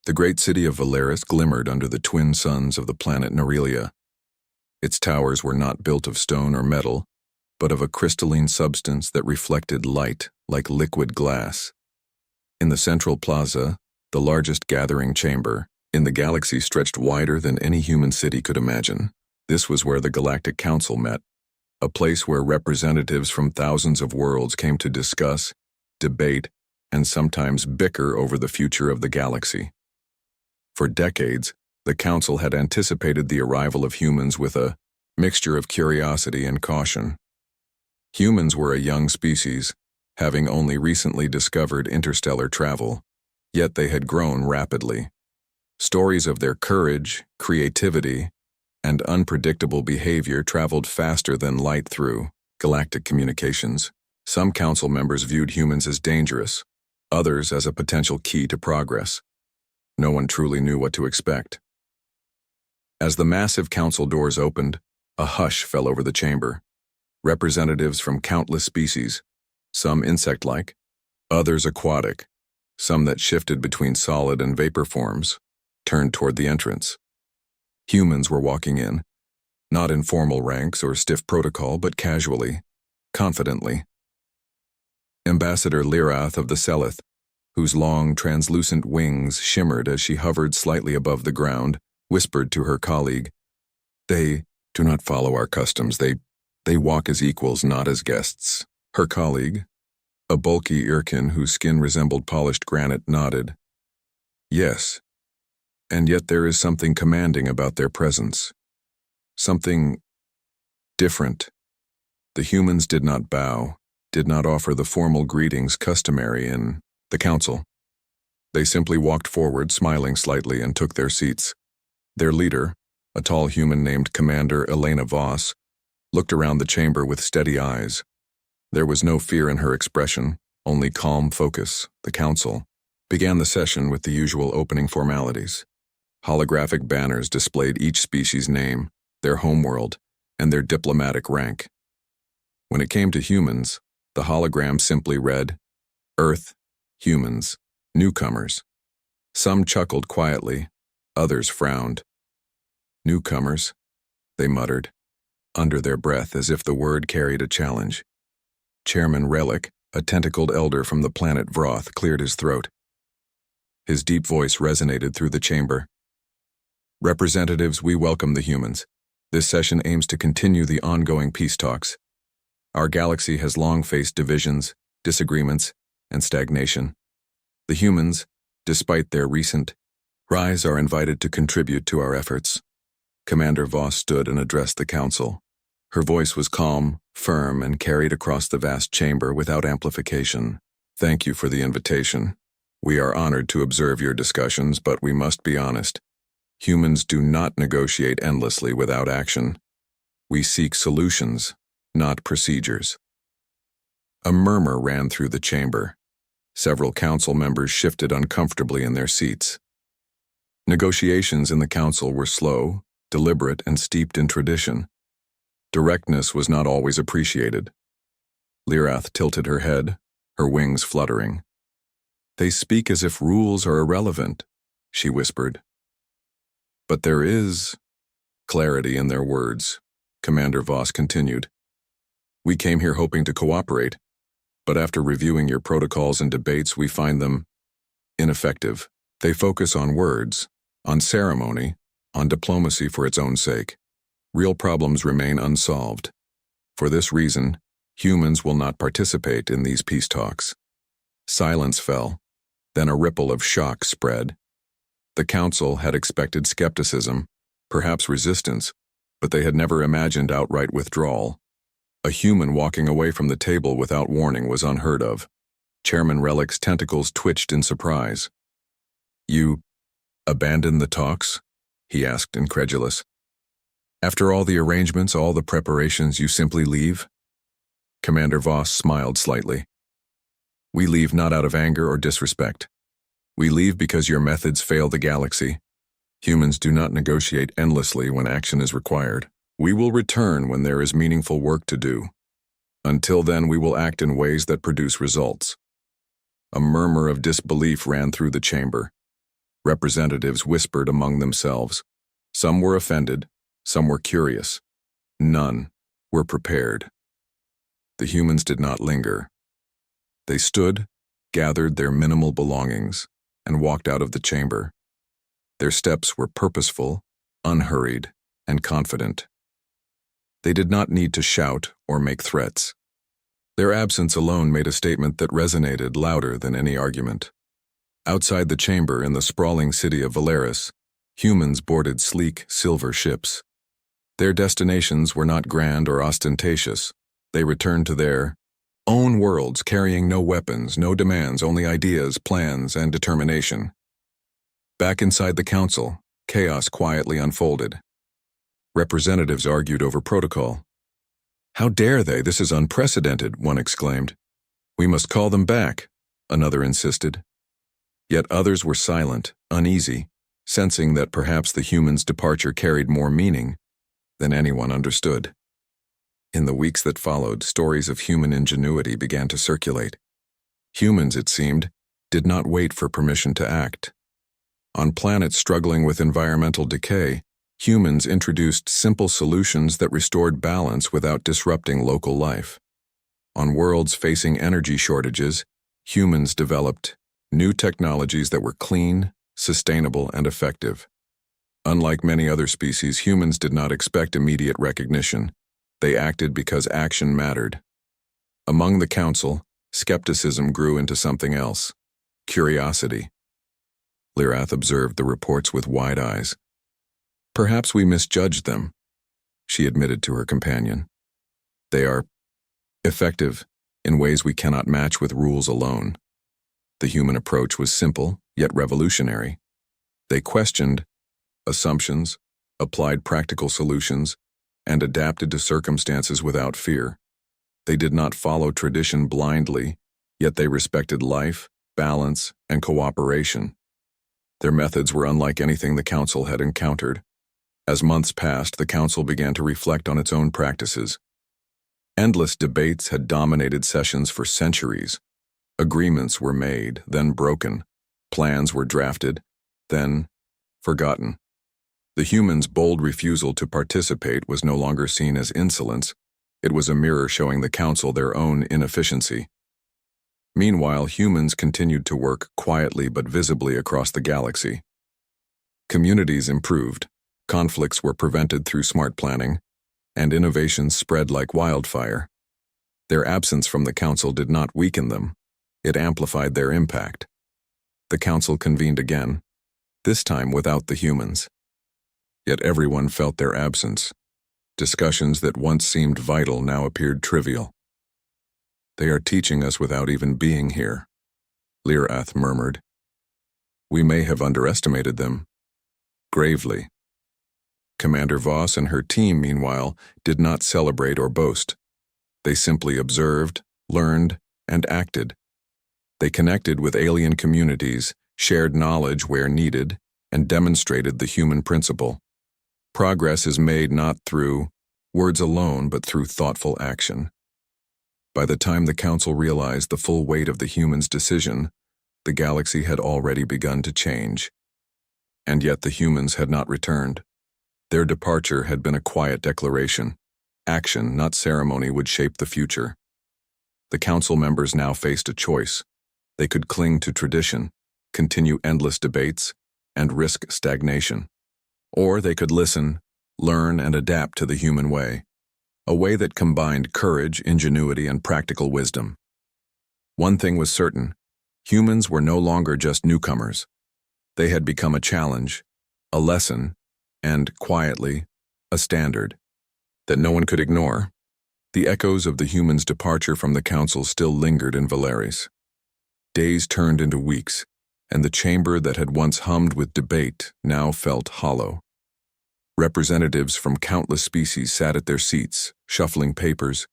The great city of Valeris glimmered under the twin suns of the planet Nerelia. Its towers were not built of stone or metal, but of a crystalline substance that reflected light like liquid glass. In the central plaza, the largest gathering chamber in the galaxy stretched wider than any human city could imagine. This was where the Galactic Council met, a place where representatives from thousands of worlds came to discuss, debate, and sometimes bicker over the future of the galaxy. For decades, the Council had anticipated the arrival of humans with a mixture of curiosity and caution. Humans were a young species, having only recently discovered interstellar travel, yet they had grown rapidly. Stories of their courage, creativity, and unpredictable behavior traveled faster than light through galactic communications. Some Council members viewed humans as dangerous, others as a potential key to progress. No one truly knew what to expect. As the massive Council doors opened, a hush fell over the chamber. Representatives from countless species, some insect-like, others aquatic, some that shifted between solid and vapor forms, turned toward the entrance. Humans were walking in, not in formal ranks or stiff protocol, but casually, confidently. Ambassador Lyrath of the Selith, whose long, translucent wings shimmered as she hovered slightly above the ground, whispered to her colleague, "They do not follow our customs. They walk as equals, not as guests." Her colleague, a bulky Irkin whose skin resembled polished granite, nodded. "Yes, and yet there is something commanding about their presence. Something different." The humans did not bow, did not offer the formal greetings customary in the Council. They simply walked forward, smiling slightly, and took their seats. Their leader, a tall human named Commander Elena Voss, looked around the chamber with steady eyes. There was no fear in her expression, only calm focus. The Council began the session with the usual opening formalities. Holographic banners displayed each species' name, their homeworld, and their diplomatic rank. When it came to humans, the hologram simply read, "Earth, humans, newcomers." Some chuckled quietly, others frowned. "Newcomers," they muttered, under their breath as if the word carried a challenge. Chairman Relic, a tentacled elder from the planet Vroth, cleared his throat. His deep voice resonated through the chamber. "Representatives, we welcome the humans. This session aims to continue the ongoing peace talks. Our galaxy has long faced divisions, disagreements, and stagnation. The humans, despite their recent rise, are invited to contribute to our efforts." Commander Voss stood and addressed the Council. Her voice was calm, firm, and carried across the vast chamber without amplification. "Thank you for the invitation. We are honored to observe your discussions, but we must be honest. Humans do not negotiate endlessly without action. We seek solutions, not procedures." A murmur ran through the chamber. Several Council members shifted uncomfortably in their seats. Negotiations in the Council were slow, deliberate, and steeped in tradition. Directness was not always appreciated. Lyrath tilted her head, her wings fluttering. "They speak as if rules are irrelevant," she whispered. "But there is clarity in their words," Commander Voss continued. "We came here hoping to cooperate, but after reviewing your protocols and debates, we find them ineffective. They focus on words, on ceremony, on diplomacy for its own sake. Real problems remain unsolved. For this reason, humans will not participate in these peace talks." Silence fell, then a ripple of shock spread. The Council had expected skepticism, perhaps resistance, but they had never imagined outright withdrawal. A human walking away from the table without warning was unheard of. Chairman Relic's tentacles twitched in surprise. "You abandon the talks?" he asked, incredulous. "After all the arrangements, all the preparations, you simply leave?" Commander Voss smiled slightly. "We leave not out of anger or disrespect. We leave because your methods fail the galaxy. Humans do not negotiate endlessly when action is required. We will return when there is meaningful work to do. Until then, we will act in ways that produce results." A murmur of disbelief ran through the chamber. Representatives whispered among themselves. Some were offended, some were curious. None were prepared. The humans did not linger. They stood, gathered their minimal belongings, and walked out of the chamber. Their steps were purposeful, unhurried, and confident. They did not need to shout or make threats. Their absence alone made a statement that resonated louder than any argument. Outside the chamber in the sprawling city of Valeris, humans boarded sleek, silver ships. Their destinations were not grand or ostentatious. They returned to their own worlds, carrying no weapons, no demands, only ideas, plans, and determination. Back inside the council, chaos quietly unfolded. Representatives argued over protocol. "How dare they? This is unprecedented," one exclaimed. "We must call them back," another insisted. Yet others were silent, uneasy, sensing that perhaps the humans' departure carried more meaning than anyone understood. In the weeks that followed, stories of human ingenuity began to circulate. Humans, it seemed, did not wait for permission to act. On planets struggling with environmental decay, humans introduced simple solutions that restored balance without disrupting local life. On worlds facing energy shortages, humans developed new technologies that were clean, sustainable, and effective. Unlike many other species, humans did not expect immediate recognition. They acted because action mattered. Among the council, skepticism grew into something else: curiosity. Lirath observed the reports with wide eyes. "Perhaps we misjudged them," she admitted to her companion. "They are effective in ways we cannot match with rules alone." The human approach was simple, yet revolutionary. They questioned assumptions, applied practical solutions, and adapted to circumstances without fear. They did not follow tradition blindly, yet they respected life, balance, and cooperation. Their methods were unlike anything the council had encountered. As months passed, the council began to reflect on its own practices. Endless debates had dominated sessions for centuries. Agreements were made, then broken. Plans were drafted, then forgotten. The humans' bold refusal to participate was no longer seen as insolence. It was a mirror showing the council their own inefficiency. Meanwhile, humans continued to work quietly but visibly across the galaxy. Communities improved, conflicts were prevented through smart planning, and innovations spread like wildfire. Their absence from the council did not weaken them. It amplified their impact. The council convened again, this time without the humans. Yet everyone felt their absence. Discussions that once seemed vital now appeared trivial. "They are teaching us without even being here," Lirath murmured. "We may have underestimated them." Gravely. Commander Voss and her team, meanwhile, did not celebrate or boast. They simply observed, learned, and acted. They connected with alien communities, shared knowledge where needed, and demonstrated the human principle. Progress is made not through words alone, but through thoughtful action. By the time the council realized the full weight of the humans' decision, the galaxy had already begun to change. And yet the humans had not returned. Their departure had been a quiet declaration. Action, not ceremony, would shape the future. The council members now faced a choice. They could cling to tradition, continue endless debates, and risk stagnation. Or they could listen, learn, and adapt to the human way, a way that combined courage, ingenuity, and practical wisdom. One thing was certain: humans were no longer just newcomers. They had become a challenge, a lesson, and, quietly, a standard that no one could ignore. The echoes of the humans' departure from the council still lingered in Valeris. Days turned into weeks, and the chamber that had once hummed with debate now felt hollow. Representatives from countless species sat at their seats, shuffling papers,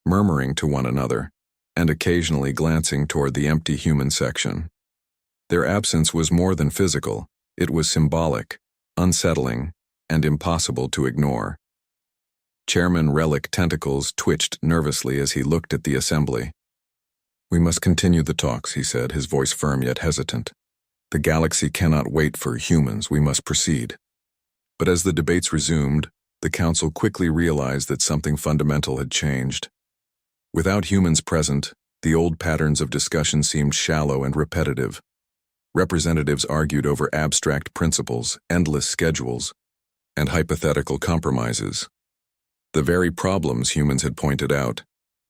murmuring to one another, and occasionally glancing toward the empty human section. Their absence was more than physical. It was symbolic, unsettling, and impossible to ignore. Chairman Relic tentacles twitched nervously as he looked at the assembly. "We must continue the talks," he said, his voice firm yet hesitant. The galaxy cannot wait for humans, we must proceed. But as the debates resumed, the council quickly realized that something fundamental had changed. Without humans present, the old patterns of discussion seemed shallow and repetitive. Representatives argued over abstract principles, endless schedules, and hypothetical compromises. The very problems humans had pointed out,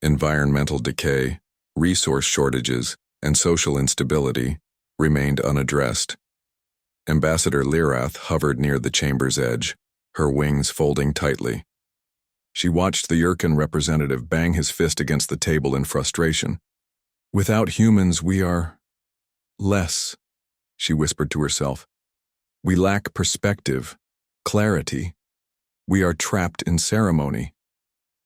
environmental decay, resource shortages, and social instability, remained unaddressed. Ambassador Lyrath hovered near the chamber's edge, her wings folding tightly. She watched the Yurkan representative bang his fist against the table in frustration. "Without humans, we are less," she whispered to herself. "We lack perspective, clarity. We are trapped in ceremony."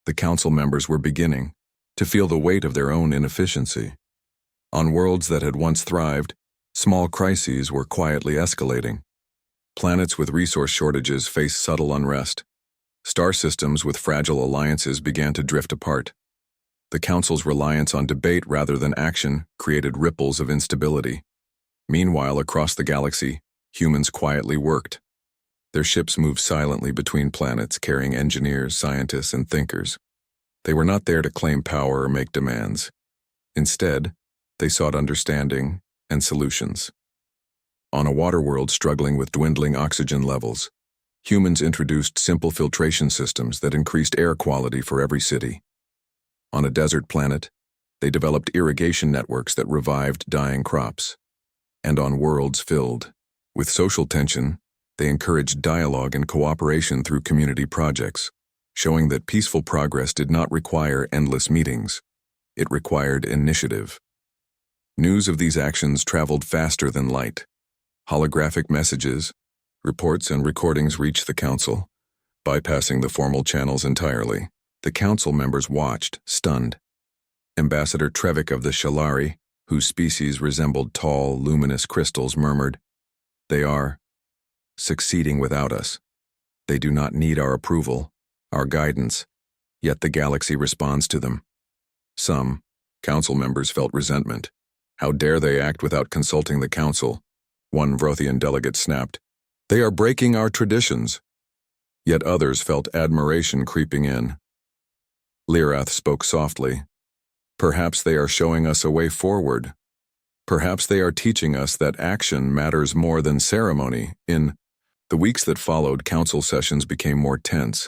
The council members were beginning to feel the weight of their own inefficiency. On worlds that had once thrived, small crises were quietly escalating. Planets with resource shortages faced subtle unrest. Star systems with fragile alliances began to drift apart. The Council's reliance on debate rather than action created ripples of instability. Meanwhile, across the galaxy, humans quietly worked. Their ships moved silently between planets, carrying engineers, scientists, and thinkers. They were not there to claim power or make demands. Instead, they sought understanding and solutions. On a water world struggling with dwindling oxygen levels, humans introduced simple filtration systems that increased air quality for every city. On a desert planet, they developed irrigation networks that revived dying crops. And on worlds filled with social tension, they encouraged dialogue and cooperation through community projects, showing that peaceful progress did not require endless meetings. It required initiative. News of these actions traveled faster than light. Holographic messages, reports, and recordings reached the Council, bypassing the formal channels entirely. The Council members watched, stunned. Ambassador Trevik of the Shalari, whose species resembled tall, luminous crystals, murmured, "They are succeeding without us. They do not need our approval, our guidance, yet the galaxy responds to them." Some Council members felt resentment. How dare they act without consulting the Council? One Vrothian delegate snapped, "They are breaking our traditions." Yet others felt admiration creeping in. Lyrath spoke softly. "Perhaps they are showing us a way forward. Perhaps they are teaching us that action matters more than ceremony." In the weeks that followed, Council sessions became more tense.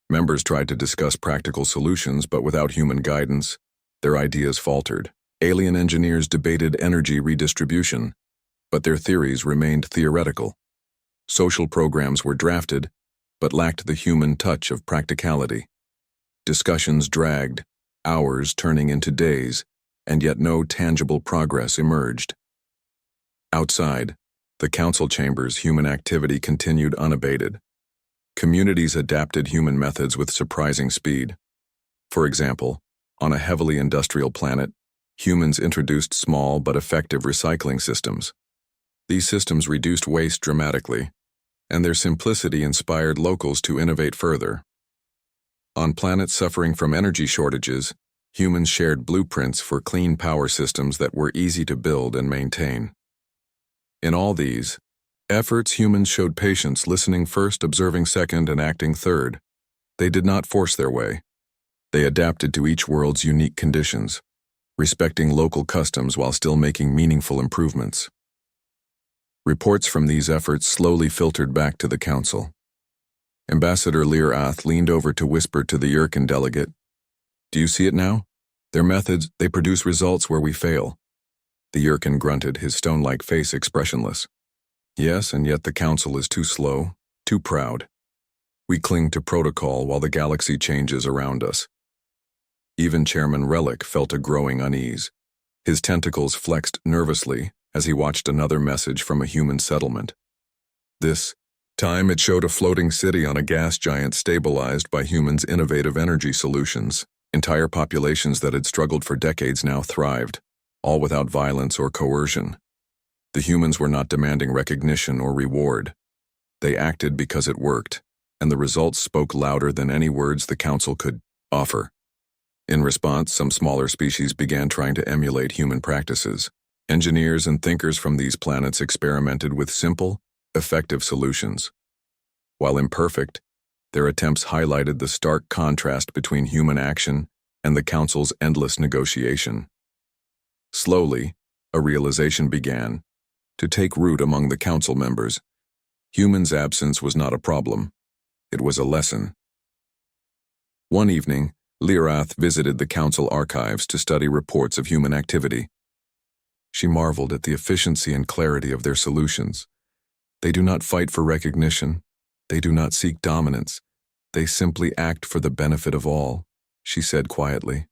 Members tried to discuss practical solutions, but without human guidance, their ideas faltered. Alien engineers debated energy redistribution, but their theories remained theoretical. Social programs were drafted, but lacked the human touch of practicality. Discussions dragged, hours turning into days, and yet no tangible progress emerged. Outside, the Council chambers, human activity continued unabated. Communities adapted human methods with surprising speed. For example, on a heavily industrial planet, humans introduced small but effective recycling systems. These systems reduced waste dramatically, and their simplicity inspired locals to innovate further. On planets suffering from energy shortages, humans shared blueprints for clean power systems that were easy to build and maintain. In all these efforts, humans showed patience, listening first, observing second, and acting third. They did not force their way. They adapted to each world's unique conditions, respecting local customs while still making meaningful improvements. Reports from these efforts slowly filtered back to the Council. Ambassador Lyrath leaned over to whisper to the Yurkan delegate, "Do you see it now? Their methods, they produce results where we fail." The Yurkan grunted, his stone-like face expressionless. "Yes, and yet the Council is too slow, too proud. We cling to protocol while the galaxy changes around us." Even Chairman Relic felt a growing unease. His tentacles flexed nervously as he watched another message from a human settlement. This time it showed a floating city on a gas giant stabilized by humans' innovative energy solutions. Entire populations that had struggled for decades now thrived, all without violence or coercion. The humans were not demanding recognition or reward. They acted because it worked, and the results spoke louder than any words the Council could offer. In response, some smaller species began trying to emulate human practices. Engineers and thinkers from these planets experimented with simple, effective solutions. While imperfect, their attempts highlighted the stark contrast between human action and the Council's endless negotiation. Slowly, a realization began to take root among the Council members. Humans' absence was not a problem. It was a lesson. One evening, Lyrath visited the Council archives to study reports of human activity. She marveled at the efficiency and clarity of their solutions. They do not fight for recognition. They do not seek dominance. They simply act for the benefit of all, she said quietly.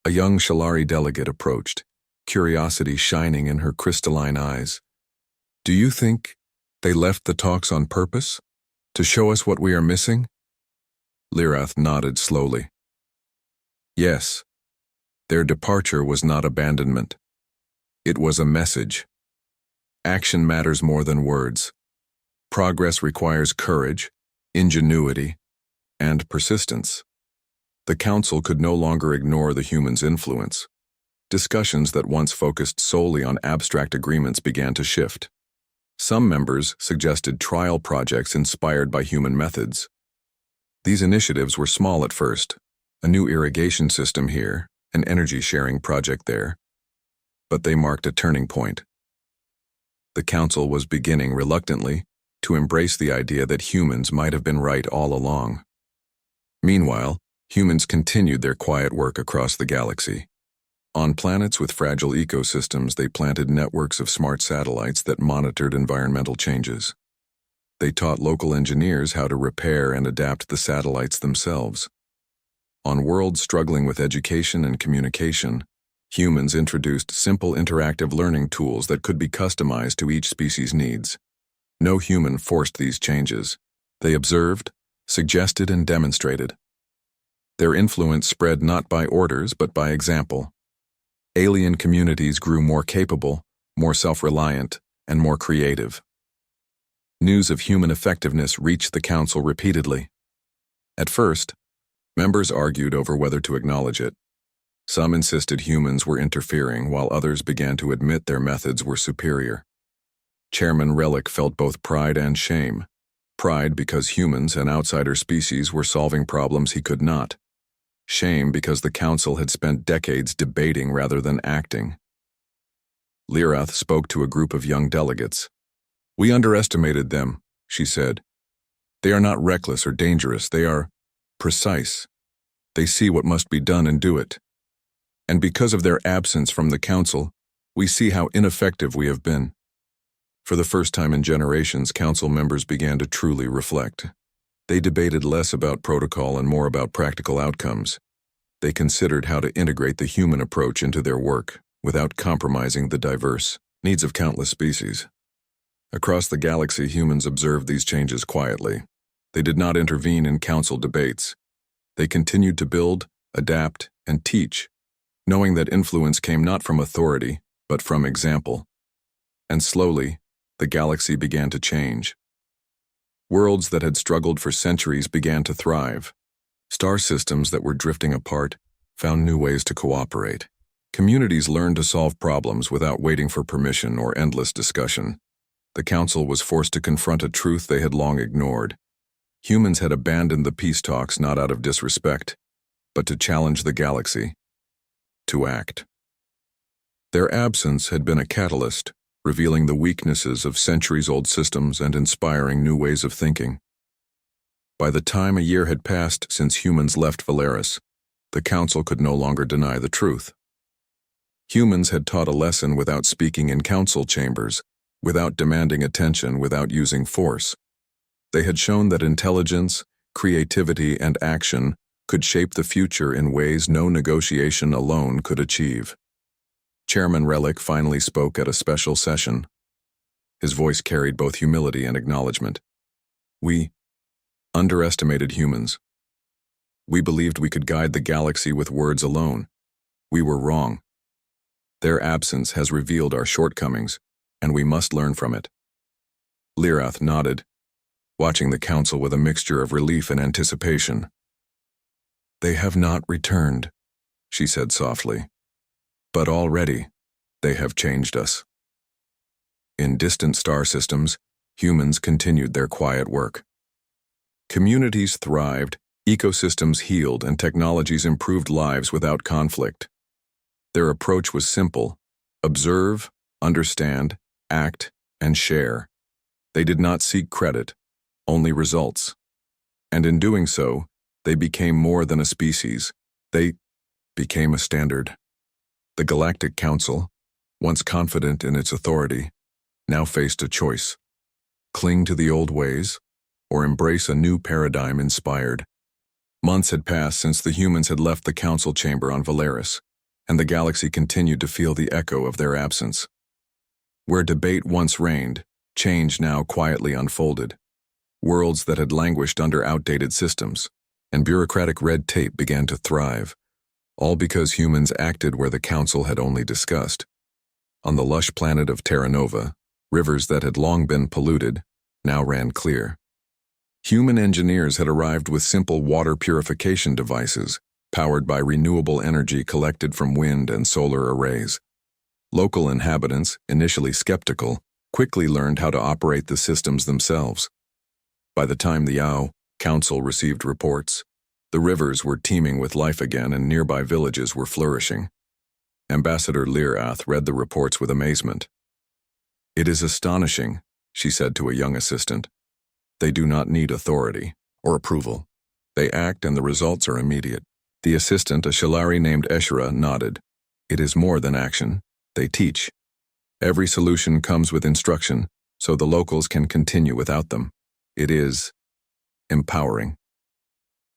A young Shalari delegate approached, curiosity shining in her crystalline eyes. Do you think they left the talks on purpose? To show us what we are missing? Lyrath nodded slowly. Yes. Their departure was not abandonment. It was a message. Action matters more than words. Progress requires courage, ingenuity, and persistence. The Council could no longer ignore the humans' influence. Discussions that once focused solely on abstract agreements began to shift. Some members suggested trial projects inspired by human methods. These initiatives were small at first, a new irrigation system here, an energy-sharing project there. But they marked a turning point. The Council was beginning, reluctantly, to embrace the idea that humans might have been right all along. Meanwhile, humans continued their quiet work across the galaxy. On planets with fragile ecosystems, they planted networks of smart satellites that monitored environmental changes. They taught local engineers how to repair and adapt the satellites themselves. On worlds struggling with education and communication, humans introduced simple interactive learning tools that could be customized to each species' needs. No human forced these changes. They observed, suggested, and demonstrated. Their influence spread not by orders but by example. Alien communities grew more capable, more self-reliant, and more creative. News of human effectiveness reached the Council repeatedly. At first, members argued over whether to acknowledge it. Some insisted humans were interfering, while others began to admit their methods were superior. Chairman Relic felt both pride and shame. Pride because humans and outsider species were solving problems he could not. Shame because the Council had spent decades debating rather than acting. Lyrath spoke to a group of young delegates. We underestimated them, she said. They are not reckless or dangerous, they are precise. They see what must be done and do it. And because of their absence from the Council, we see how ineffective we have been. For the first time in generations, Council members began to truly reflect. They debated less about protocol and more about practical outcomes. They considered how to integrate the human approach into their work without compromising the diverse needs of countless species. Across the galaxy, humans observed these changes quietly. They did not intervene in Council debates. They continued to build, adapt, and teach, knowing that influence came not from authority, but from example. And slowly, the galaxy began to change. Worlds that had struggled for centuries began to thrive. Star systems that were drifting apart found new ways to cooperate. Communities learned to solve problems without waiting for permission or endless discussion. The Council was forced to confront a truth they had long ignored. Humans had abandoned the peace talks not out of disrespect, but to challenge the galaxy, to act. Their absence had been a catalyst, revealing the weaknesses of centuries-old systems and inspiring new ways of thinking. By the time a year had passed since humans left Valeris, the Council could no longer deny the truth. Humans had taught a lesson without speaking in council chambers, without demanding attention, without using force. They had shown that intelligence, creativity, and action could shape the future in ways no negotiation alone could achieve. Chairman Relic finally spoke at a special session. His voice carried both humility and acknowledgement. We underestimated humans. We believed we could guide the galaxy with words alone. We were wrong. Their absence has revealed our shortcomings, and we must learn from it. Lyrath nodded, watching the Council with a mixture of relief and anticipation. They have not returned, she said softly. But already, They have changed us. In distant star systems, humans continued their quiet work. Communities thrived, ecosystems healed, and technologies improved lives without conflict. Their approach was simple: observe, understand, act, and share. They did not seek credit, only results. And in doing so, they became more than a species. They became a standard. The Galactic Council, once confident in its authority, now faced a choice: cling to the old ways, or embrace a new paradigm inspired. Months had passed since the humans had left the council chamber on Valeris, and the galaxy continued to feel the echo of their absence. Where debate once reigned, change now quietly unfolded. Worlds that had languished under outdated systems and bureaucratic red tape began to thrive, all because humans acted where the council had only discussed. On the lush planet of Terra Nova, rivers that had long been polluted now ran clear. Human engineers had arrived with simple water purification devices, powered by renewable energy collected from wind and solar arrays. Local inhabitants, initially skeptical, quickly learned how to operate the systems themselves. By the time the Council received reports, the rivers were teeming with life again and nearby villages were flourishing. Ambassador Lirath read the reports with amazement. "It is astonishing," she said to a young assistant. "They do not need authority or approval. They act and the results are immediate." The assistant, a Shalari named Eshra, nodded. "It is more than action. They teach. Every solution comes with instruction, so the locals can continue without them. It is empowering."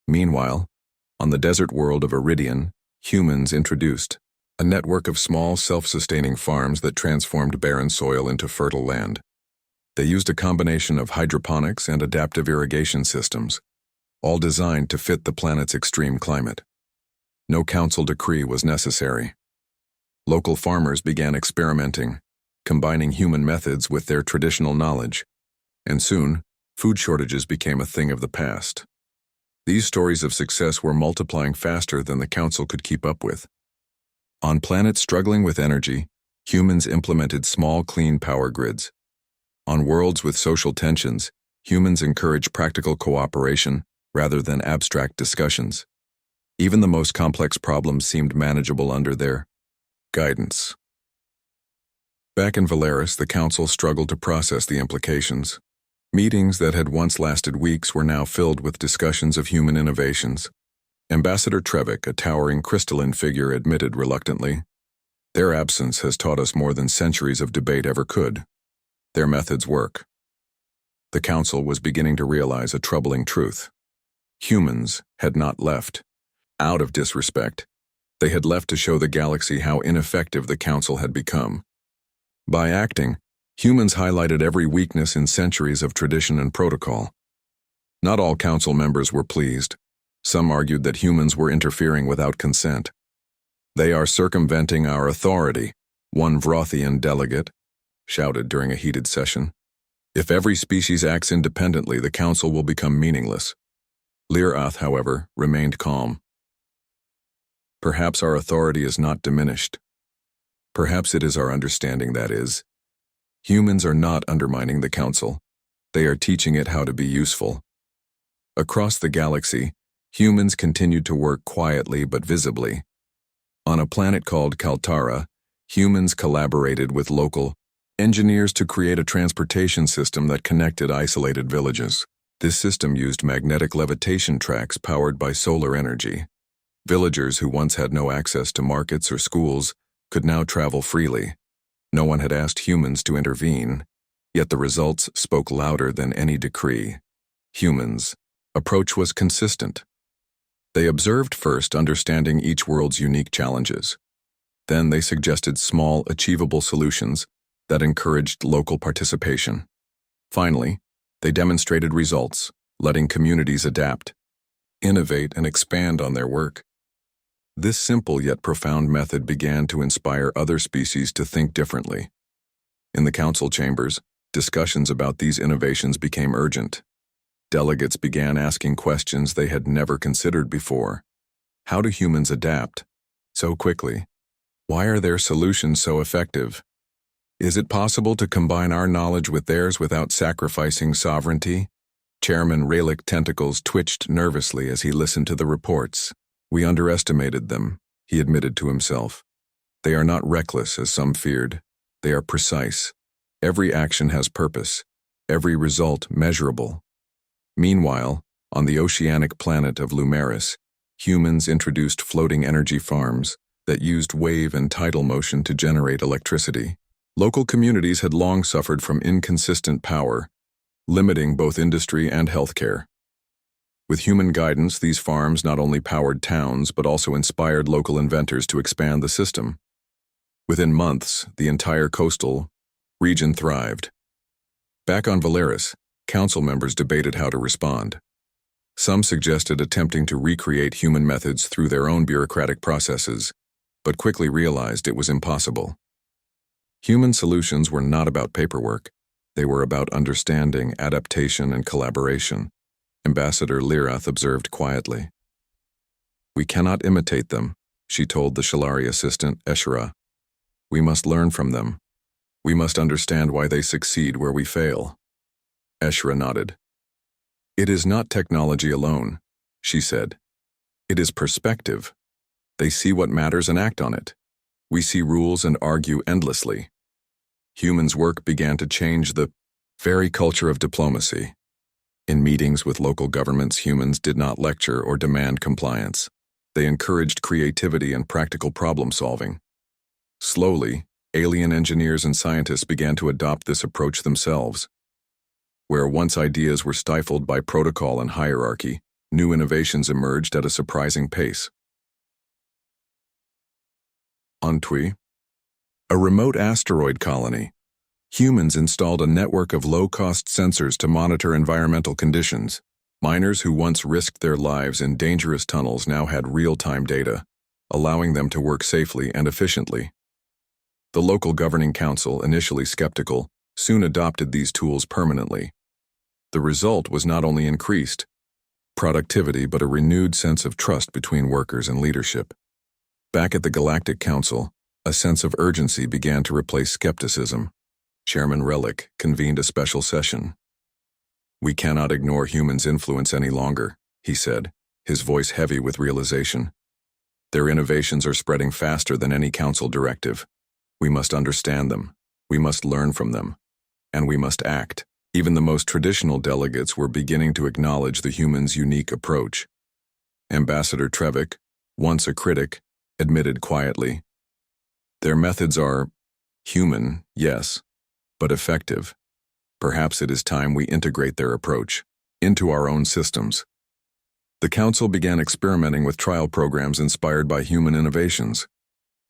Meanwhile, on the desert world of Iridian, humans introduced a network of small, self-sustaining farms that transformed barren soil into fertile land. They used a combination of hydroponics and adaptive irrigation systems, all designed to fit the planet's extreme climate. No council decree was necessary. Local farmers began experimenting, combining human methods with their traditional knowledge, and soon, food shortages became a thing of the past. These stories of success were multiplying faster than the council could keep up with. On planets struggling with energy, humans implemented small, clean power grids. On worlds with social tensions, humans encouraged practical cooperation rather than abstract discussions. Even the most complex problems seemed manageable under their guidance. Back in Valeris, the council struggled to process the implications. Meetings that had once lasted weeks were now filled with discussions of human innovations. Ambassador Trevik, a towering crystalline figure, admitted reluctantly, "Their absence has taught us more than centuries of debate ever could. Their methods work." The council was beginning to realize a troubling truth. Humans had not left out of disrespect. They had left to show the galaxy how ineffective the council had become. By acting, humans highlighted every weakness in centuries of tradition and protocol. Not all council members were pleased. Some argued that humans were interfering without consent. "They are circumventing our authority," one Vrothian delegate shouted during a heated session. "If every species acts independently, the council will become meaningless." Lirath, however, remained calm. "Perhaps our authority is not diminished. Perhaps it is our understanding that is. Humans are not undermining the council. They are teaching it how to be useful." Across the galaxy, humans continued to work quietly but visibly. On a planet called Kaltara, humans collaborated with local engineers to create a transportation system that connected isolated villages. This system used magnetic levitation tracks powered by solar energy. Villagers who once had no access to markets or schools could now travel freely. No one had asked humans to intervene, yet the results spoke louder than any decree. Humans' approach was consistent. They observed first, understanding each world's unique challenges. Then they suggested small, achievable solutions that encouraged local participation. Finally, they demonstrated results, letting communities adapt, innovate, and expand on their work. This simple yet profound method began to inspire other species to think differently. In the council chambers, discussions about these innovations became urgent. Delegates began asking questions they had never considered before. How do humans adapt so quickly? Why are their solutions so effective? Is it possible to combine our knowledge with theirs without sacrificing sovereignty? Chairman Relic tentacles twitched nervously as he listened to the reports. We underestimated them, he admitted to himself. They are not reckless, as some feared. They are precise. Every action has purpose, every result measurable. Meanwhile, on the oceanic planet of Lumeris, humans introduced floating energy farms that used wave and tidal motion to generate electricity. Local communities had long suffered from inconsistent power, limiting both industry and healthcare. With human guidance, these farms not only powered towns but also inspired local inventors to expand the system. Within months, the entire coastal region thrived. Back on Valeris, council members debated how to respond. Some suggested attempting to recreate human methods through their own bureaucratic processes, but quickly realized it was impossible. Human solutions were not about paperwork. They were about understanding, adaptation, and collaboration, Ambassador Lirath observed quietly. We cannot imitate them, she told the Shalari assistant, Eshra. We must learn from them. We must understand why they succeed where we fail. Eshra nodded. It is not technology alone, she said. It is perspective. They see what matters and act on it. We see rules and argue endlessly. Humans' work began to change the very culture of diplomacy. In meetings with local governments, humans did not lecture or demand compliance. They encouraged creativity and practical problem-solving. Slowly, alien engineers and scientists began to adopt this approach themselves. Where once ideas were stifled by protocol and hierarchy, new innovations emerged at a surprising pace. Antwi, a remote asteroid colony. Humans installed a network of low-cost sensors to monitor environmental conditions. Miners who once risked their lives in dangerous tunnels now had real-time data, allowing them to work safely and efficiently. The local governing council, initially skeptical, soon adopted these tools permanently. The result was not only increased productivity but a renewed sense of trust between workers and leadership. Back at the Galactic Council, a sense of urgency began to replace skepticism. Chairman Relic convened a special session. We cannot ignore humans' influence any longer, he said, his voice heavy with realization. Their innovations are spreading faster than any council directive. We must understand them, we must learn from them, and we must act. Even the most traditional delegates were beginning to acknowledge the humans' unique approach. Ambassador Trevik, once a critic, admitted quietly, their methods are human, yes, but effective. Perhaps it is time we integrate their approach into our own systems. The council began experimenting with trial programs inspired by human innovations.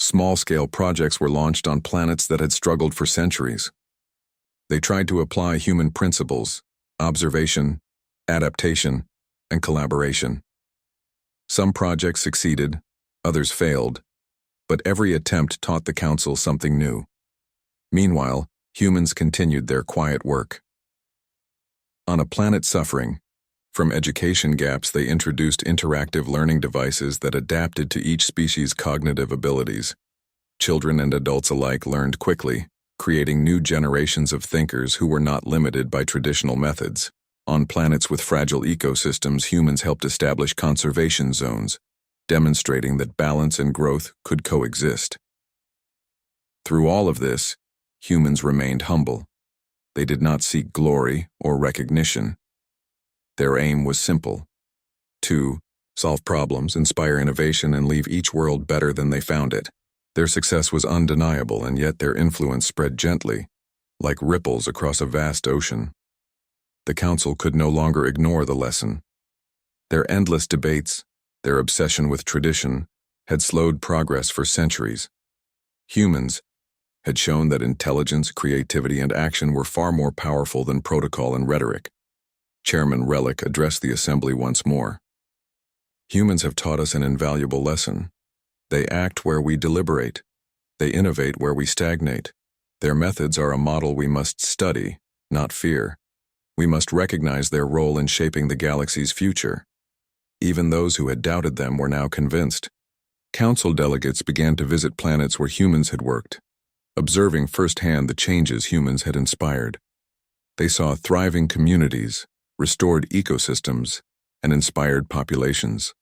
Small-scale projects were launched on planets that had struggled for centuries. They tried to apply human principles, observation, adaptation, and collaboration. Some projects succeeded, others failed, but every attempt taught the council something new. Meanwhile, humans continued their quiet work. On a planet suffering from education gaps, they introduced interactive learning devices that adapted to each species' cognitive abilities. Children and adults alike learned quickly, creating new generations of thinkers who were not limited by traditional methods. On planets with fragile ecosystems, humans helped establish conservation zones, demonstrating that balance and growth could coexist. Through all of this, humans remained humble. They did not seek glory or recognition. Their aim was simple: to solve problems, inspire innovation, and leave each world better than they found it. Their success was undeniable, and yet their influence spread gently, like ripples across a vast ocean. The council could no longer ignore the lesson. Their endless debates, their obsession with tradition, had slowed progress for centuries. Humans had shown that intelligence, creativity, and action were far more powerful than protocol and rhetoric. Chairman Relic addressed the assembly once more. Humans have taught us an invaluable lesson. They act where we deliberate. They innovate where we stagnate. Their methods are a model we must study, not fear. We must recognize their role in shaping the galaxy's future. Even those who had doubted them were now convinced. Council delegates began to visit planets where humans had worked, observing firsthand the changes humans had inspired. They saw thriving communities, restored ecosystems, and inspired populations.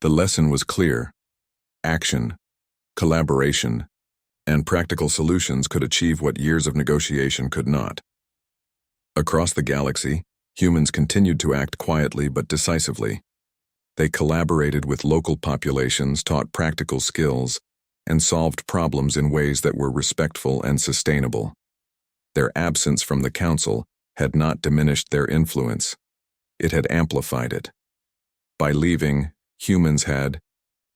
The lesson was clear: action, collaboration, and practical solutions could achieve what years of negotiation could not. Across the galaxy, humans continued to act quietly but decisively. They collaborated with local populations, taught practical skills, and solved problems in ways that were respectful and sustainable. Their absence from the Council had not diminished their influence. It had amplified it. By leaving, humans had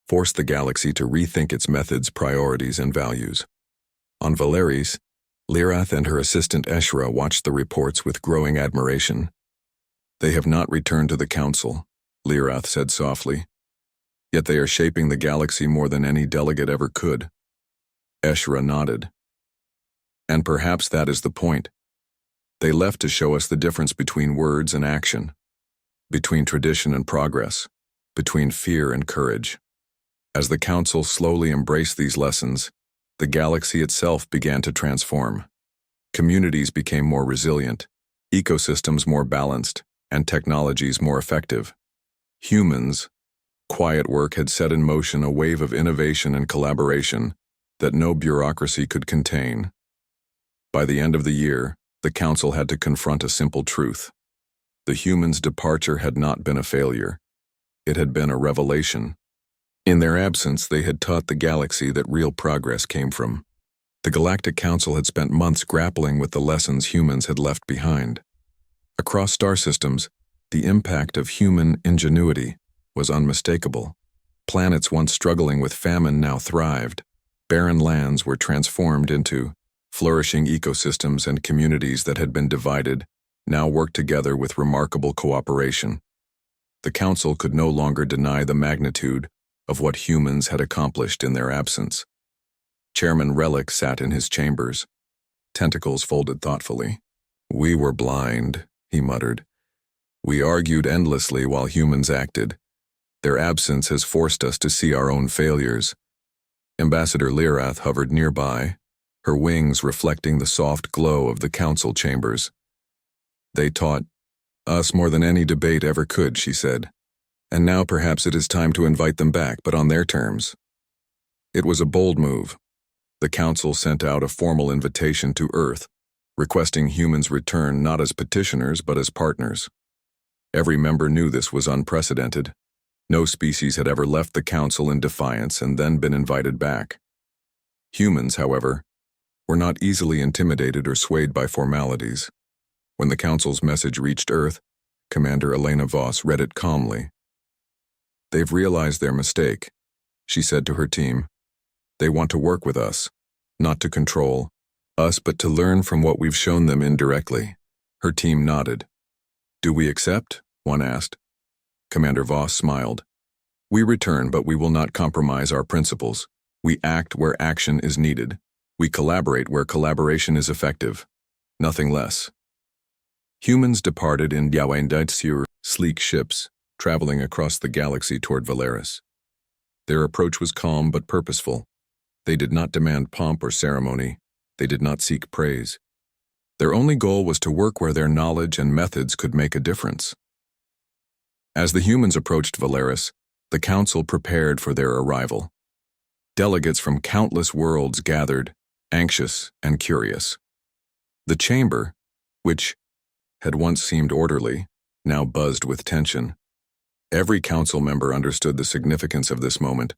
forced the galaxy to rethink its methods, priorities, and values. On Valeris, Lyrath and her assistant Eshra watched the reports with growing admiration. "They have not returned to the Council," Lyrath said softly. "Yet they are shaping the galaxy more than any delegate ever could." Eshra nodded. "And perhaps that is the point. They left to show us the difference between words and action, between tradition and progress, between fear and courage." As the Council slowly embraced these lessons, the galaxy itself began to transform. Communities became more resilient, ecosystems more balanced, and technologies more effective. Humans' quiet work had set in motion a wave of innovation and collaboration that no bureaucracy could contain. By the end of the year, the Council had to confront a simple truth. The humans' departure had not been a failure. It had been a revelation. In their absence, they had taught the galaxy that real progress came from. The Galactic Council had spent months grappling with the lessons humans had left behind. Across star systems, the impact of human ingenuity was unmistakable. Planets once struggling with famine now thrived. Barren lands were transformed into flourishing ecosystems, and communities that had been divided now worked together with remarkable cooperation. The Council could no longer deny the magnitude of what humans had accomplished in their absence. Chairman Relic sat in his chambers, tentacles folded thoughtfully. "We were blind," he muttered. "We argued endlessly while humans acted. Their absence has forced us to see our own failures." Ambassador Lyrath hovered nearby, her wings reflecting the soft glow of the Council chambers. "They taught us more than any debate ever could," she said. "And now perhaps it is time to invite them back, but on their terms." It was a bold move. The Council sent out a formal invitation to Earth, requesting humans return not as petitioners but as partners. Every member knew this was unprecedented. No species had ever left the Council in defiance and then been invited back. Humans, however, were not easily intimidated or swayed by formalities. When the Council's message reached Earth, Commander Elena Voss read it calmly. "They've realized their mistake," she said to her team. "They want to work with us, not to control us, but to learn from what we've shown them indirectly." Her team nodded. "Do we accept?" one asked. Commander Voss smiled. "We return, but we will not compromise our principles. We act where action is needed. We collaborate where collaboration is effective. Nothing less." Humans departed in Yawendaitsur sleek ships, traveling across the galaxy toward Valeris. Their approach was calm but purposeful. They did not demand pomp or ceremony. They did not seek praise. Their only goal was to work where their knowledge and methods could make a difference. As the humans approached Valeris, the Council prepared for their arrival. Delegates from countless worlds gathered, anxious and curious. The chamber, which had once seemed orderly, now buzzed with tension. Every Council member understood the significance of this moment.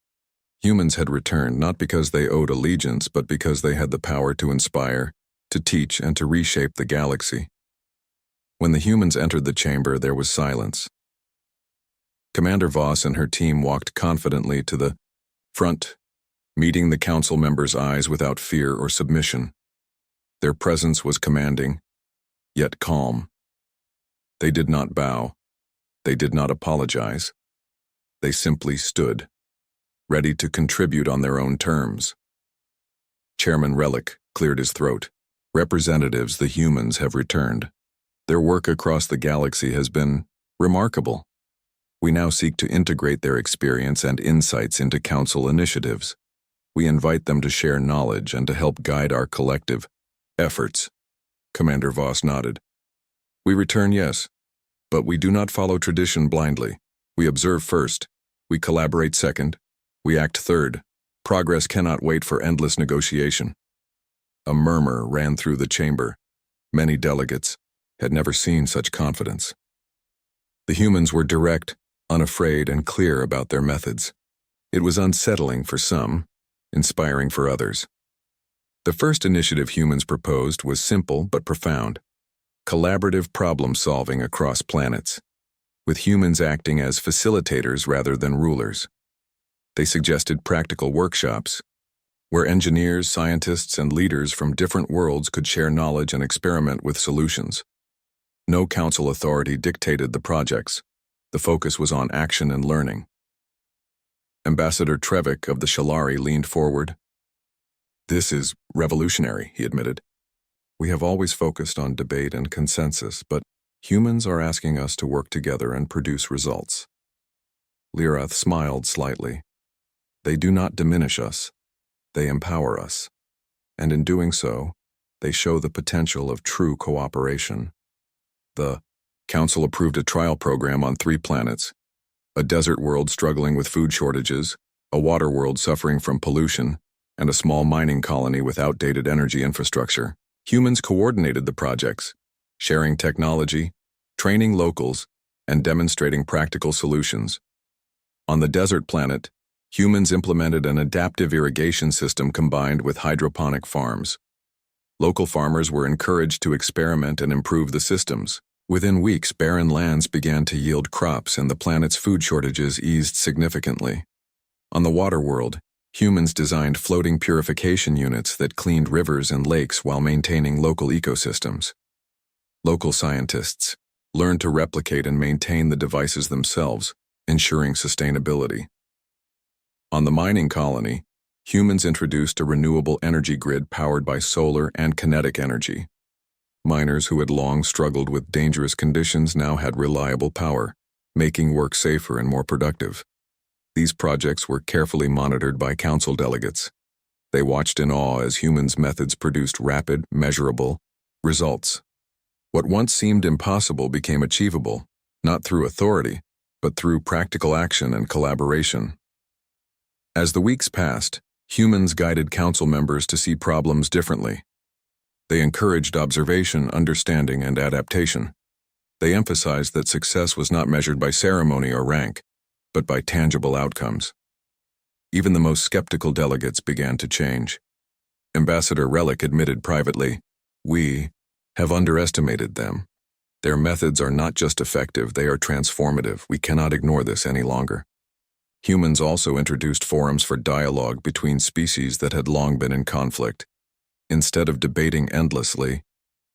Humans had returned not because they owed allegiance, but because they had the power to inspire, to teach, and to reshape the galaxy. When the humans entered the chamber, there was silence. Commander Voss and her team walked confidently to the front, meeting the Council members' eyes without fear or submission. Their presence was commanding, yet calm. They did not bow. They did not apologize. They simply stood, ready to contribute on their own terms. Chairman Relic cleared his throat. "Representatives, the humans have returned. Their work across the galaxy has been remarkable. We now seek to integrate their experience and insights into Council initiatives. We invite them to share knowledge and to help guide our collective efforts. Commander Voss nodded. We return yes, but we do not follow tradition blindly. We observe first. We collaborate second. We act third. Progress cannot wait for endless negotiation. A murmur ran through the chamber. Many delegates had never seen such confidence. The humans were direct, unafraid, and clear about their methods. It was unsettling for some, inspiring for others. The first initiative humans proposed was simple but profound: collaborative problem-solving across planets, with humans acting as facilitators rather than rulers. They suggested practical workshops, where engineers, scientists, and leaders from different worlds could share knowledge and experiment with solutions. No council authority dictated the projects. The focus was on action and learning. Ambassador Trevik of the Shalari leaned forward. This is revolutionary, he admitted. We have always focused on debate and consensus, but humans are asking us to work together and produce results. Lyrath smiled slightly. They do not diminish us. They empower us. And in doing so, they show the potential of true cooperation. The Council approved a trial program on 3 planets: a desert world struggling with food shortages, a water world suffering from pollution, and a small mining colony with outdated energy infrastructure. Humans coordinated the projects, sharing technology, training locals, and demonstrating practical solutions. On the desert planet, humans implemented an adaptive irrigation system combined with hydroponic farms. Local farmers were encouraged to experiment and improve the systems. Within weeks, barren lands began to yield crops and the planet's food shortages eased significantly. On the water world, humans designed floating purification units that cleaned rivers and lakes while maintaining local ecosystems. Local scientists learned to replicate and maintain the devices themselves, ensuring sustainability. On the mining colony, humans introduced a renewable energy grid powered by solar and kinetic energy. Miners who had long struggled with dangerous conditions now had reliable power, making work safer and more productive. These projects were carefully monitored by council delegates. They watched in awe as humans' methods produced rapid, measurable results. What once seemed impossible became achievable, not through authority, but through practical action and collaboration. As the weeks passed, humans guided council members to see problems differently. They encouraged observation, understanding, and adaptation. They emphasized that success was not measured by ceremony or rank, but by tangible outcomes. Even the most skeptical delegates began to change. Ambassador Relic admitted privately, "We have underestimated them. Their methods are not just effective, they are transformative. We cannot ignore this any longer." Humans also introduced forums for dialogue between species that had long been in conflict. Instead of debating endlessly,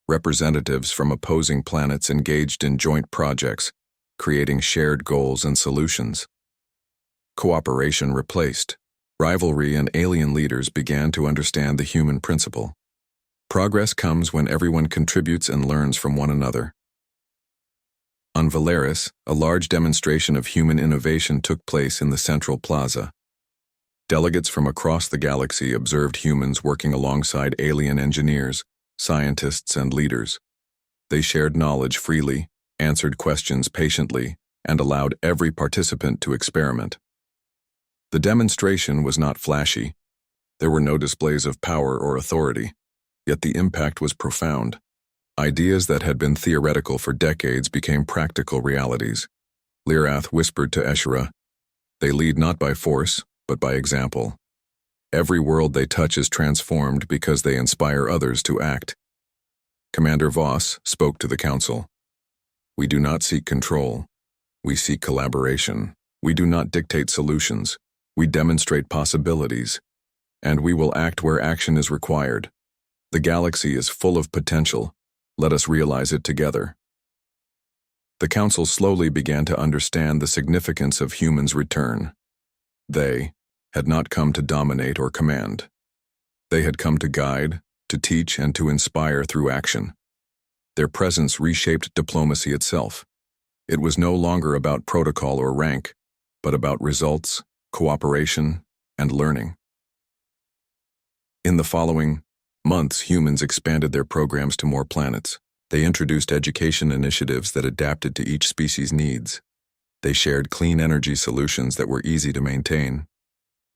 representatives from opposing planets engaged in joint projects, creating shared goals and solutions. Cooperation replaced rivalry, and alien leaders began to understand the human principle. Progress comes when everyone contributes and learns from one another. On Valeris, a large demonstration of human innovation took place in the central plaza. Delegates from across the galaxy observed humans working alongside alien engineers, scientists, and leaders. They shared knowledge freely, answered questions patiently, and allowed every participant to experiment. The demonstration was not flashy. There were no displays of power or authority, yet the impact was profound. Ideas that had been theoretical for decades became practical realities. Lyrath whispered to Eshera, "They lead not by force, but by example. Every world they touch is transformed because they inspire others to act." Commander Voss spoke to the council. "We do not seek control. We seek collaboration. We do not dictate solutions. We demonstrate possibilities. And we will act where action is required. The galaxy is full of potential. Let us realize it together." The council slowly began to understand the significance of humans' return. They had not come to dominate or command. They had come to guide, to teach, and to inspire through action. Their presence reshaped diplomacy itself. It was no longer about protocol or rank, but about results, cooperation, and learning. In the following months, humans expanded their programs to more planets. They introduced education initiatives that adapted to each species' needs. They shared clean energy solutions that were easy to maintain.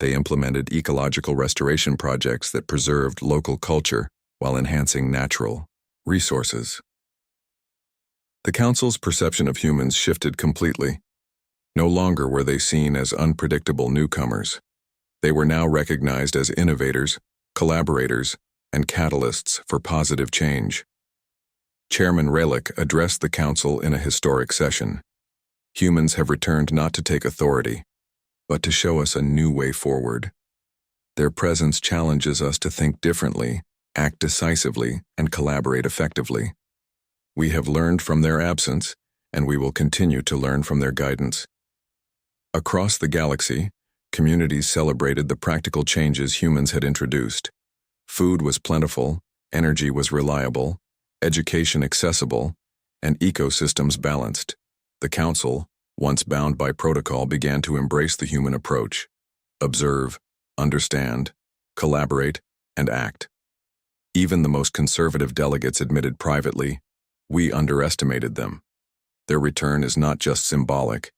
They implemented ecological restoration projects that preserved local culture while enhancing natural resources. The Council's perception of humans shifted completely. No longer were they seen as unpredictable newcomers. They were now recognized as innovators, collaborators, and catalysts for positive change. Chairman Relic addressed the Council in a historic session. Humans have returned not to take authority, but to show us a new way forward. Their presence challenges us to think differently, act decisively, and collaborate effectively. We have learned from their absence, and we will continue to learn from their guidance. Across the galaxy, communities celebrated the practical changes humans had introduced. Food was plentiful, energy was reliable, education accessible, and ecosystems balanced. The Council, once bound by protocol, began to embrace the human approach. Observe, understand, collaborate, and act. Even the most conservative delegates admitted privately, we underestimated them. Their return is not just symbolic,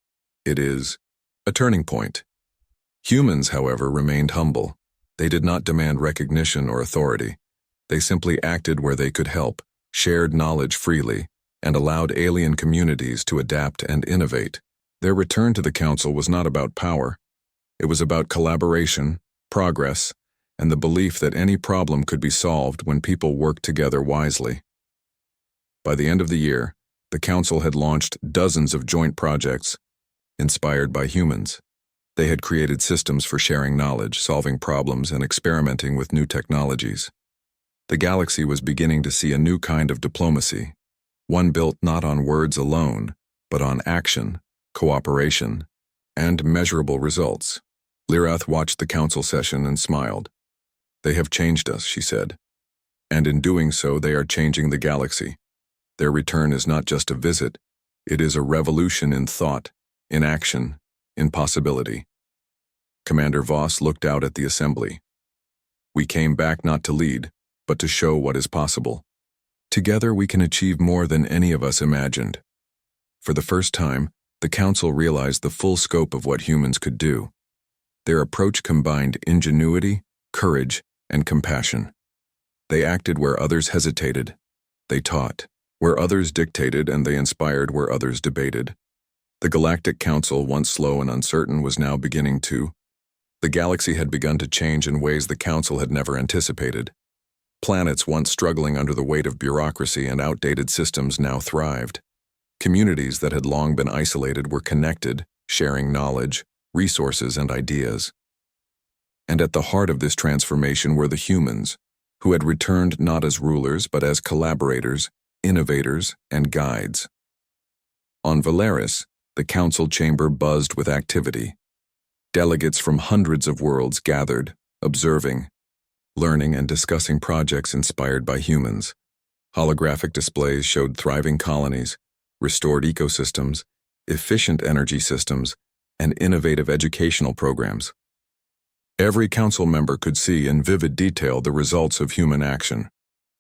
it is a turning point. Humans, however, remained humble. They did not demand recognition or authority. They simply acted where they could help, shared knowledge freely, and allowed alien communities to adapt and innovate. Their return to the Council was not about power. It was about collaboration, progress, and the belief that any problem could be solved when people worked together wisely. By the end of the year, the Council had launched dozens of joint projects inspired by humans. They had created systems for sharing knowledge, solving problems, and experimenting with new technologies. The galaxy was beginning to see a new kind of diplomacy, one built not on words alone, but on action, cooperation, and measurable results. Lyrath watched the Council session and smiled. They have changed us, she said. And in doing so, they are changing the galaxy. Their return is not just a visit, it is a revolution in thought, in action, in possibility. Commander Voss looked out at the assembly. We came back not to lead, but to show what is possible. Together we can achieve more than any of us imagined. For the first time, the Council realized the full scope of what humans could do. Their approach combined ingenuity, courage, and compassion. They acted where others hesitated. They taught where others dictated, and they inspired where others debated. The Galactic Council, once slow and uncertain, was now beginning to. The galaxy had begun to change in ways the Council had never anticipated. Planets once struggling under the weight of bureaucracy and outdated systems now thrived. Communities that had long been isolated were connected, sharing knowledge, resources, and ideas. And at the heart of this transformation were the humans, who had returned not as rulers but as collaborators, innovators, and guides. On Valeris, the Council chamber buzzed with activity. Delegates from hundreds of worlds gathered, observing, learning, and discussing projects inspired by humans. Holographic displays showed thriving colonies, restored ecosystems, efficient energy systems, and innovative educational programs. Every Council member could see in vivid detail the results of human action.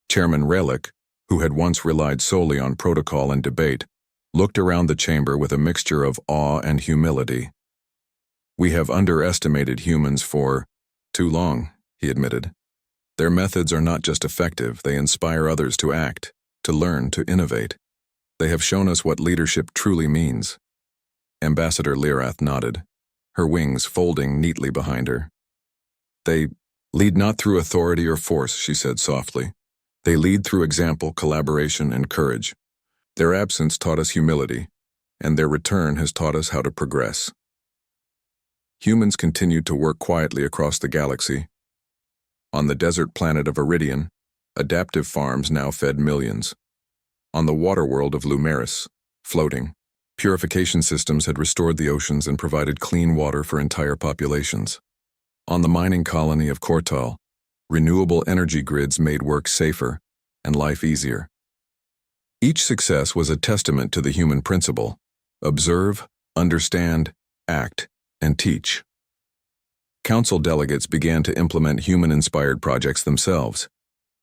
Chairman Relic, who had once relied solely on protocol and debate, looked around the chamber with a mixture of awe and humility. We have underestimated humans for too long, he admitted. Their methods are not just effective, they inspire others to act, to learn, to innovate. They have shown us what leadership truly means. Ambassador Lyrath nodded, her wings folding neatly behind her. They lead not through authority or force, she said softly. They lead through example, collaboration, and courage. Their absence taught us humility, and their return has taught us how to progress. Humans continued to work quietly across the galaxy. On the desert planet of Iridian, adaptive farms now fed millions. On the water world of Lumeris, floating, purification systems had restored the oceans and provided clean water for entire populations. On the mining colony of Kortal, renewable energy grids made work safer and life easier. Each success was a testament to the human principle. Observe, understand, act, and teach. Council delegates began to implement human-inspired projects themselves.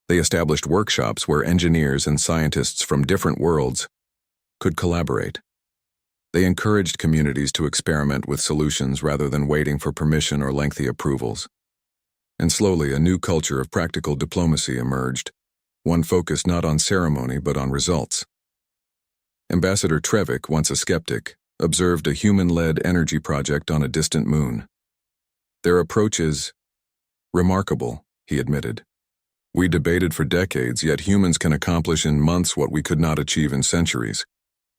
They established workshops where engineers and scientists from different worlds could collaborate. They encouraged communities to experiment with solutions rather than waiting for permission or lengthy approvals. And slowly, a new culture of practical diplomacy emerged, one focused not on ceremony but on results. Ambassador Trevik, once a skeptic, observed a human-led energy project on a distant moon. "Their approach is remarkable," he admitted. "We debated for decades, yet humans can accomplish in months what we could not achieve in centuries,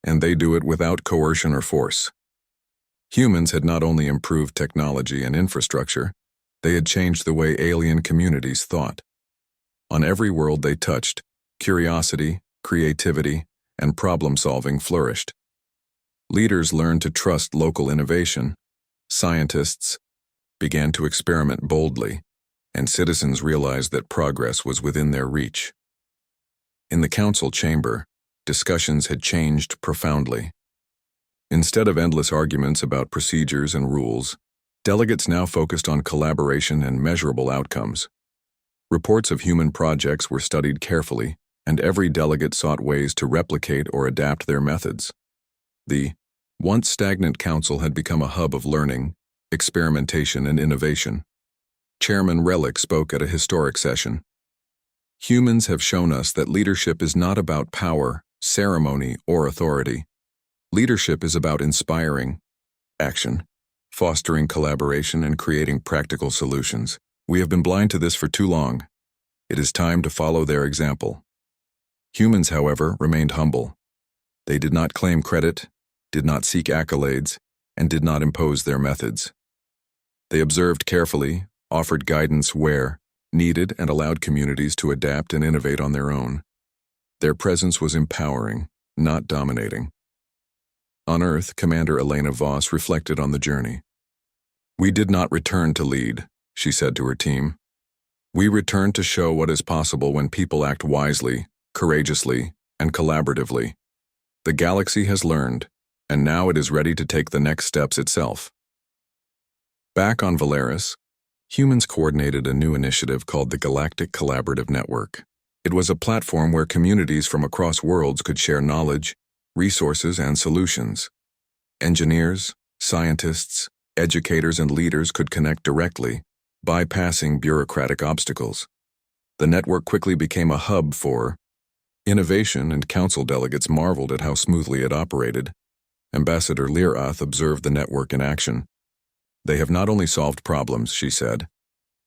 and they do it without coercion or force." Humans had not only improved technology and infrastructure, they had changed the way alien communities thought. On every world they touched, curiosity, creativity, and problem-solving flourished. Leaders learned to trust local innovation, scientists began to experiment boldly, and citizens realized that progress was within their reach. In the council chamber, discussions had changed profoundly. Instead of endless arguments about procedures and rules, delegates now focused on collaboration and measurable outcomes. Reports of human projects were studied carefully, and every delegate sought ways to replicate or adapt their methods. The once stagnant council had become a hub of learning, experimentation, and innovation. Chairman Relic spoke at a historic session. "Humans have shown us that leadership is not about power, ceremony, or authority. Leadership is about inspiring action, fostering collaboration, and creating practical solutions. We have been blind to this for too long. It is time to follow their example." Humans, however, remained humble. They did not claim credit, did not seek accolades, and did not impose their methods. They observed carefully, offered guidance where needed, and allowed communities to adapt and innovate on their own. Their presence was empowering, not dominating. On Earth, Commander Elena Voss reflected on the journey. "We did not return to lead," she said to her team. "We returned to show what is possible when people act wisely, courageously, and collaboratively. The galaxy has learned, and now it is ready to take the next steps itself." Back on Valeris, humans coordinated a new initiative called the Galactic Collaborative Network. It was a platform where communities from across worlds could share knowledge, resources, and solutions. Engineers, scientists, educators, and leaders could connect directly, bypassing bureaucratic obstacles. The network quickly became a hub for innovation, and council delegates marveled at how smoothly it operated. Ambassador Lirath observed the network in action. "They have not only solved problems," she said,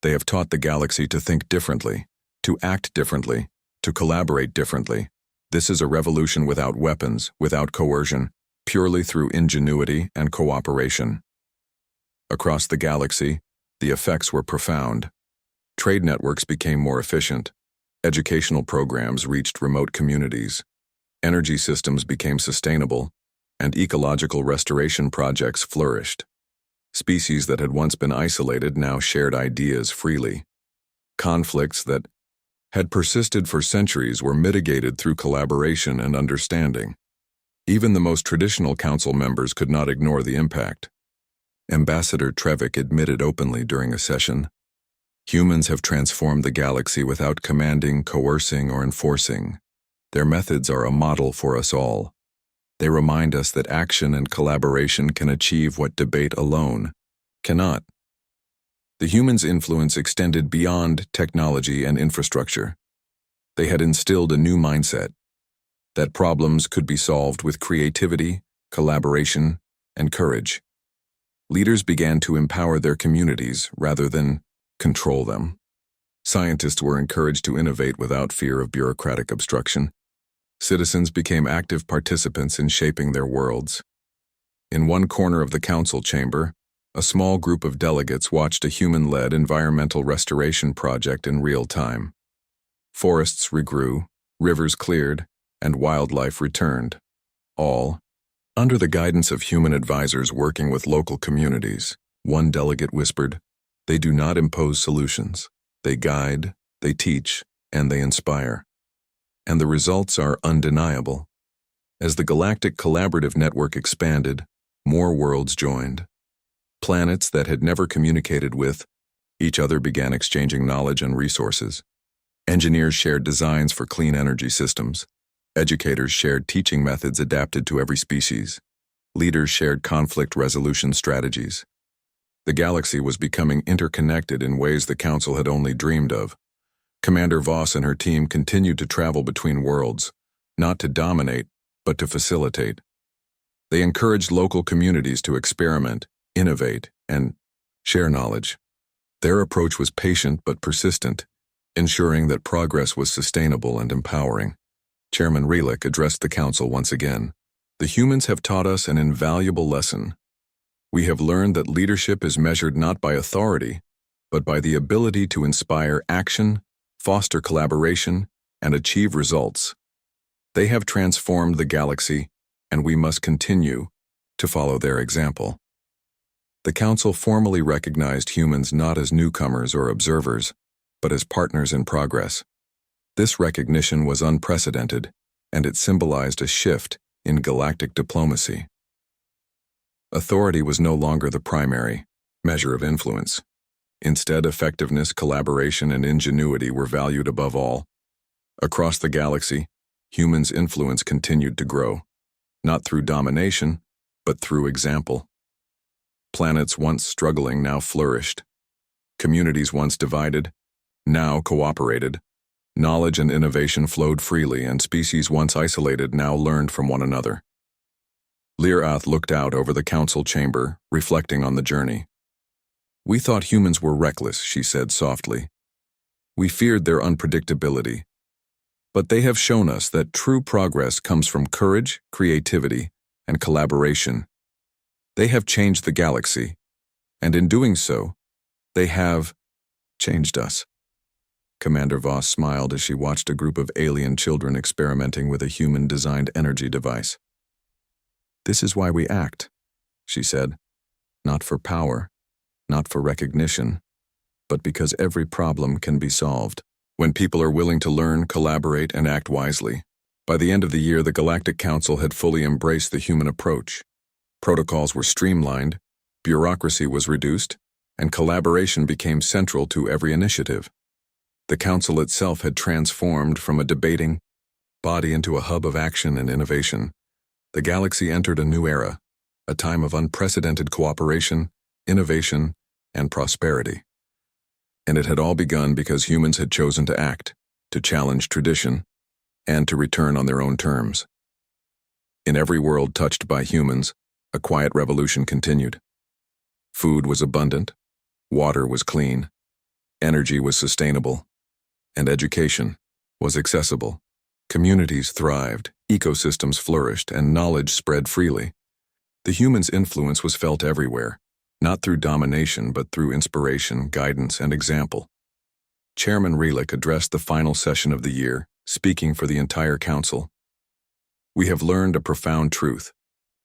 "they have taught the galaxy to think differently, to act differently, to collaborate differently. This is a revolution without weapons, without coercion, purely through ingenuity and cooperation." Across the galaxy, the effects were profound. Trade networks became more efficient. Educational programs reached remote communities. Energy systems became sustainable, and ecological restoration projects flourished. Species that had once been isolated now shared ideas freely. Conflicts that had persisted for centuries were mitigated through collaboration and understanding. Even the most traditional council members could not ignore the impact. Ambassador Trevik admitted openly during a session, "Humans have transformed the galaxy without commanding, coercing, or enforcing. Their methods are a model for us all. They remind us that action and collaboration can achieve what debate alone cannot." The humans' influence extended beyond technology and infrastructure. They had instilled a new mindset, that problems could be solved with creativity, collaboration, and courage. Leaders began to empower their communities rather than control them. Scientists were encouraged to innovate without fear of bureaucratic obstruction. Citizens became active participants in shaping their worlds. In one corner of the council chamber, a small group of delegates watched a human-led environmental restoration project in real time. Forests regrew, rivers cleared, and wildlife returned, all under the guidance of human advisors working with local communities. One delegate whispered, "They do not impose solutions. They guide, they teach, and they inspire. And the results are undeniable." As the Galactic Collaborative Network expanded, more worlds joined. Planets that had never communicated with each other began exchanging knowledge and resources. Engineers shared designs for clean energy systems. Educators shared teaching methods adapted to every species. Leaders shared conflict resolution strategies. The galaxy was becoming interconnected in ways the Council had only dreamed of. Commander Voss and her team continued to travel between worlds, not to dominate, but to facilitate. They encouraged local communities to experiment, innovate, and share knowledge. Their approach was patient but persistent, ensuring that progress was sustainable and empowering. Chairman Relic addressed the Council once again. The humans have taught us an invaluable lesson. We have learned that leadership is measured not by authority, but by the ability to inspire action, foster collaboration, and achieve results. They have transformed the galaxy, and we must continue to follow their example. The Council formally recognized humans not as newcomers or observers, but as partners in progress. This recognition was unprecedented, and it symbolized a shift in galactic diplomacy. Authority was no longer the primary measure of influence. Instead, effectiveness, collaboration, and ingenuity were valued above all. Across the galaxy, humans' influence continued to grow, not through domination, but through example. Planets once struggling now flourished. Communities once divided now cooperated. Knowledge and innovation flowed freely, and species once isolated now learned from one another. Lyrath looked out over the council chamber, reflecting on the journey. "We thought humans were reckless," she said softly. "We feared their unpredictability. But they have shown us that true progress comes from courage, creativity, and collaboration. They have changed the galaxy, and in doing so, they have changed us." Commander Voss smiled as she watched a group of alien children experimenting with a human-designed energy device. "This is why we act," she said. "Not for power, not for recognition, but because every problem can be solved when people are willing to learn, collaborate, and act wisely." By the end of the year, the Galactic Council had fully embraced the human approach. Protocols were streamlined, bureaucracy was reduced, and collaboration became central to every initiative. The Council itself had transformed from a debating body into a hub of action and innovation. The galaxy entered a new era, a time of unprecedented cooperation, innovation, and prosperity. And it had all begun because humans had chosen to act, to challenge tradition, and to return on their own terms. In every world touched by humans, a quiet revolution continued. Food was abundant, water was clean, energy was sustainable, and education was accessible. Communities thrived, ecosystems flourished, and knowledge spread freely. The human's influence was felt everywhere, not through domination but through inspiration, guidance, and example. Chairman Relic addressed the final session of the year, speaking for the entire council. "We have learned a profound truth.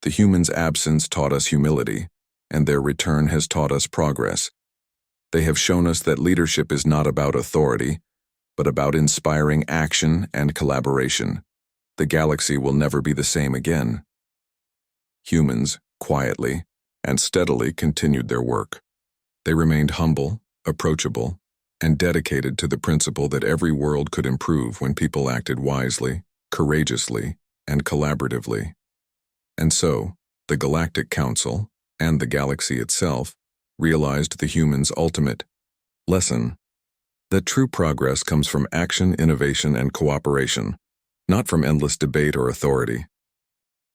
The humans' absence taught us humility, and their return has taught us progress. They have shown us that leadership is not about authority, but about inspiring action and collaboration. The galaxy will never be the same again." Humans, quietly and steadily, continued their work. They remained humble, approachable, and dedicated to the principle that every world could improve when people acted wisely, courageously, and collaboratively. And so, the Galactic Council, and the galaxy itself, realized the humans' ultimate lesson: that true progress comes from action, innovation, and cooperation, not from endless debate or authority.